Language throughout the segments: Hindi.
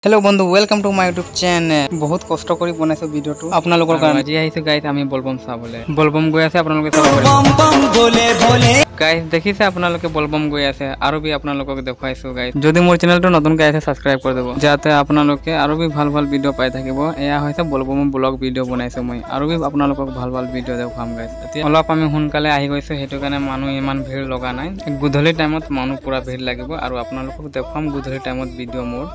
हेलो बंधु welcome to my YouTube channel. बहुत कष्ट कर बनाइছো ভিডিওটো আপোনালোকৰ কাৰণে। আজি আহিছো গাইস আমি বলবম চাবলে। বলবম গৈ আছে আপোনালোকে চাব পাৰিব। বম বম ভোলে ভোলে গাইস দেখিছে আপোনালোকে বলবম গৈ আছে আৰু বি আপোনালোকক দেখাইছো গাইস। যদি মোৰ চেনেলটো নতুনকৈ আছে সাবস্ক্রাইব কৰি দেব যাতে আপোনালোকে আৰু বি ভাল ভাল ভিডিও পাই থাকিব। এয়া হৈছে বলবম ব্লগ ভিডিও বনাইছো মই আৰু বি আপোনালোকক ভাল ভাল ভিডিও দেখাম গাইস। এতিয়া অলপ আমি সোনকালে আহি গৈছো হেতু কাৰণে মানুহ ইমান ভিৰ লগা নাই। গুধলি টাইমত মানুহ পুৰা ভিৰ লাগিব আৰু আপোনালোকক দেখাম গুধলি টাইমত ভিডিও মোৰ।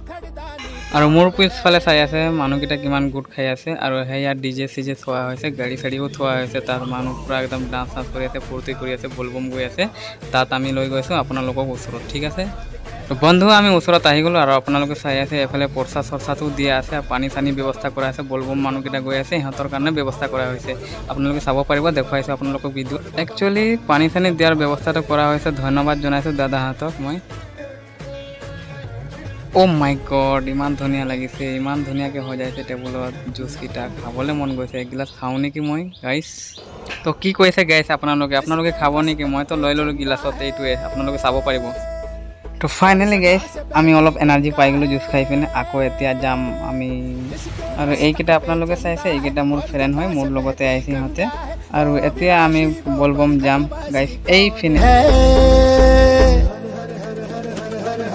और मोर पिछफाले चाई आछे मानुकिटा किमान गुट खाई आछे और हेया डीजे सीजे थोआ होइसे गाड़ी साड़ीओ थोआ होइसे तार मानु पूरा एकदम डांस डांस करि आछे फुर्ती करि आछे बोलबम गई आछे तात आमी लई गइसु आपनालोকক ओसरत ठीक आछे। तो बंधु आमी ओसरत आहि गलो और आपनालोके चाई आछे एफाले परसा सरसातो दिया आछे पानी सानी व्यवस्था करा आछे बोलबम मानुकिटा गई आछे इहतर कारणे व्यवस्था करा होइसे आपनालोके चाब पारिब देखाइছো आपनालोকক भिडिओ। एक्चुअली पानी सानी दियार व्यवस्थाটো करा होइसे धन्यवाद जनाइছো दादा हातक मैं। ओ माय गॉड इमान धुनिया लगिसे इमान धुनिया के हो जाए टेबुलत जूस किटा खाबले मन गइसे एक गिलास खाओ नेকি মই गाइस। तो কি কৈছে गाइस আপোনালোকে খাব নেকি মই তো লৈ ললো গিলাসত এইটোৱে আপোনালোকে চাব পাৰিব। তো ফাইনালি गाइस আমি অলপ এনার্জি পাই গলো জুস খাই পিনে আকৌ এতিয়া যাম আমি আৰু এইকেইটা আপোনালোকে চাইছে এইকেইটা মোৰ ফ্ৰেন্ড হয় মোৰ লগতে আইছে হতে আৰু এতিয়া আমি বলবম যাম गाइस এই ফিনে।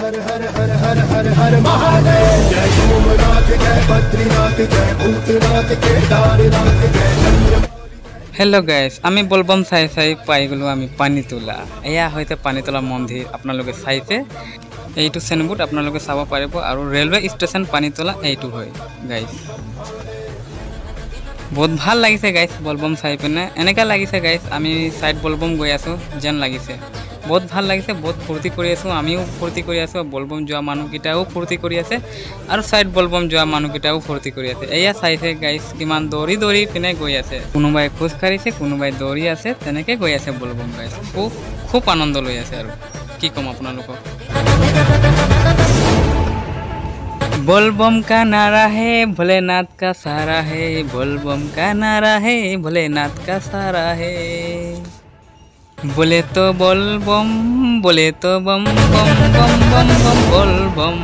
हर हर हर हर हर हर महादेव जय सोमनाथ जय बद्रीनाथ जय भूतनाथ केदारनाथ जय चंद्र। हेलो गाइस आमी बोलबम चाई चाई पाई गलो आमी पानीतोला एया होइते पानीतोला मंदिर आपनालोके चाइते এইটো সেনবুট आपनालोके চাব পাৰিব আৰু ৰেলৱে ষ্টেচন পানীতোলা এইটো হয় गाइस। बहुत ভাল লাগিছে गाइस बोलबम চাই পিনে এনেকা লাগিছে गाइस আমি সাইড बोलबम গৈ আছো যেন লাগিছে। बहुत ভাল লাগিছে बहुत फूर्ति কৰি আছো আমিও फूर्ति কৰি আছো बोलबम যোৱা মানুহকিটাও फूर्ति কৰি আছে আৰু সাইড बोलबम যোৱা মানুহকিটাও फूर्ति কৰি আছে। এয়া চাইছে गाइस কিমান দৌৰি দৌৰি পিনে গৈ আছে কোনোবাই খোজ কাঢ়িছে কোনোবাই দৌৰি আছে তেনেকে গৈ আছে बोलबम गाइस খুব আনন্দ লৈ আছে আৰু কি কম আপোনালোকক। बोलबम का नारा है भोलेनाथ का सारा है बोलबम का नारा है भोलेनाथ का सारा है बोले तो बोल बम बोले तो बम बम बम बम बम बोल बम।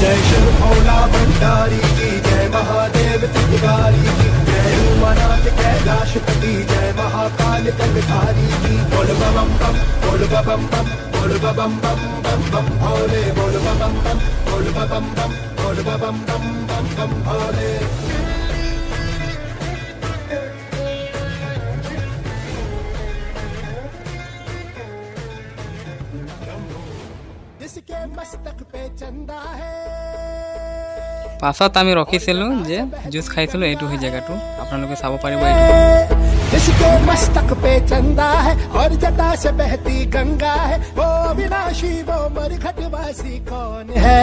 जय शिव भोला भंडारी की जय महादेव त्रिपुरारी की जय उमानाथ कैलाशपति जय महाकाल कलधारी की बोल बम बम बोल बम बम बोल बम बम बम बम भोले बोल बम बम बोल बम बम बोल बम बम बम बम भोले। पाছত আমি ৰখিছিলো যে জুস খাইছিলো এইটো হৈ জায়গাটো আপোনালোকে চাব পাৰিব। जिसके मस्तक पे चंदा है और जटा से बहती गंगा है वो अविनाशी वो मरघटवासी कौन है।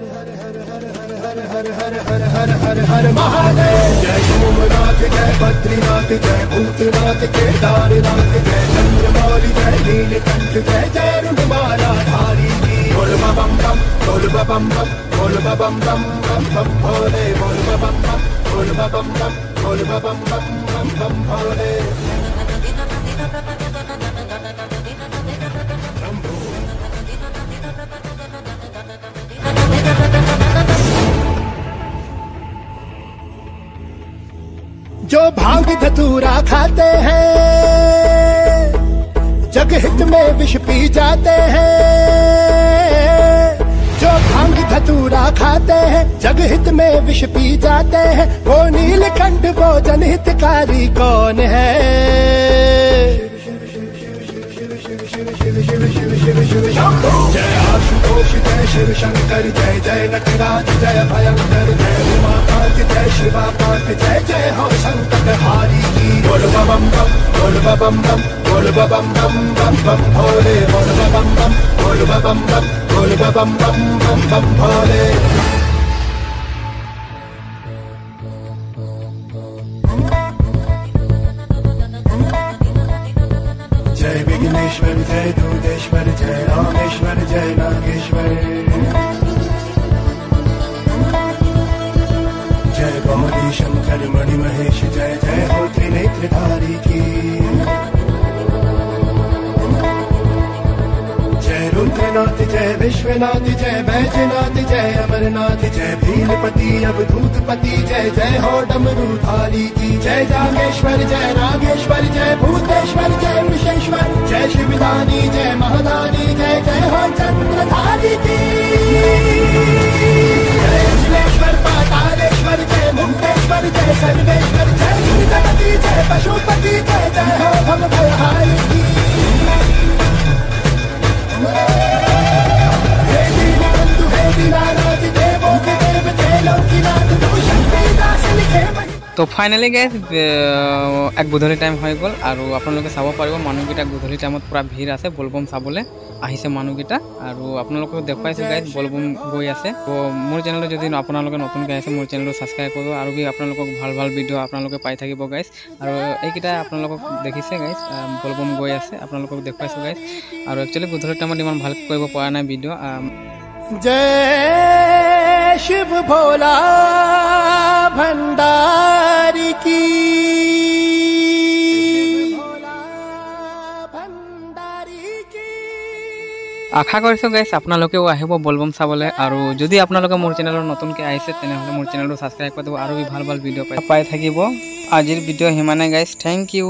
हर हर हर हर हर हर हर हर हर हर महादेव जय सोमनाथ जय बद्रीनाथ जय भूतनाथ केदारनाथ जय चंद्रमौली जय नीलकंठ जय जय रुद्रमाला धारी की बोल बम बम बोल बम बम बोल बम बम बम बम भोले बोल बम बम बोल बम बम बोल बम बम बम बम भोले। जो भांग धतूरा खाते हैं जग हित में विष पी जाते हैं जो भांग धतूरा खाते हैं जग हित में विष पी जाते हैं वो नीलकंठ वो जनहितकारी कौन है। जय आशुतोष जय शिव शंकर जय जय नटराज जय भयंकर जय उमाकांत जय शिवाकांत जय जय हो संकट हारी की बोल बम बम बोल बम बम बोल बम बम बम बम भोले बोल बम बम बोल बम बम बोल बम बम बम बम भोले। जय विघ्नेश्वर जय दूधेश्वर जय रामेश्वर जय नागेश्वर जय गौरी शंकर मणि महेश जय जय हो त्रिनेत्रधारी की जय रुद्र भोलेनाथ जय विश्वनाथ जय बैजनाथ जय अमरनाथ जय भीलपति अवधूतपति जय जय हो डमरूधारी की जय जागेश्वर जय नागेश्वर जय भूतेश्वर जय विशेश्वर जय शिवदानी जय महादानी जय जय हो चंद्रधारी की जय अखिलेश्वर पातालेश्वर जय मुक्तेश्वर जय सर्वेश्वर जय जगती जय पशुपति जय जय हो भव भयहारी की हे दीनबंधु हे दीनानाथ देवों के देव जय लोकीनाथ तू शक्ति दास लिखे তো ফাইনেলি গাইজ এক গধূলি টাইম হৈ গ'ল আৰু আপোনালোকে চাব পাৰিব মানুহকেইটা গধূলি টাইমত পুৰা ভিৰ আছে বলবম চাবলৈ আহিছে মানুহকেইটা আৰু আপোনালোকক দেখুৱাইছোঁ গাইজ বলবম গৈ আছে তো মোৰ চেনেলত যদি আপোনালোকে নতুনকৈ আহিছে মোৰ চেনেলটো ছাবস্ক্ৰাইব কৰিব আৰু আপোনালোকক ভাল ভাল ভিডিঅ' আপোনালোকে পাই থাকিব গাইজ আৰু এইকেইটা আপোনালোকক দেখিছে গাইজ বলবম গৈ আছে আপোনালোকক দেখুৱাইছোঁ গাইজ আৰু একচুৱেলি গধূলি টাইমত ইমান ভালকৈ কৰিব পৰা নাই ভিডিঅ' जय शिव भोला भंडारी की আশা কৰিছোঁ গাইজ আপোনালোকেও আহিব বলবম চাবলৈ আৰু যদি আপোনালোকে মোৰ চেনেলত নতুনকৈ আহিছে তেনেহ'লে মোৰ চেনেলটো ছাবস্ক্ৰাইব কৰি দিব আৰু ভাল ভাল ভিডিঅ' পাই থাকিব আজিৰ ভিডিঅ' সিমানে গাইজ থেংক ইউ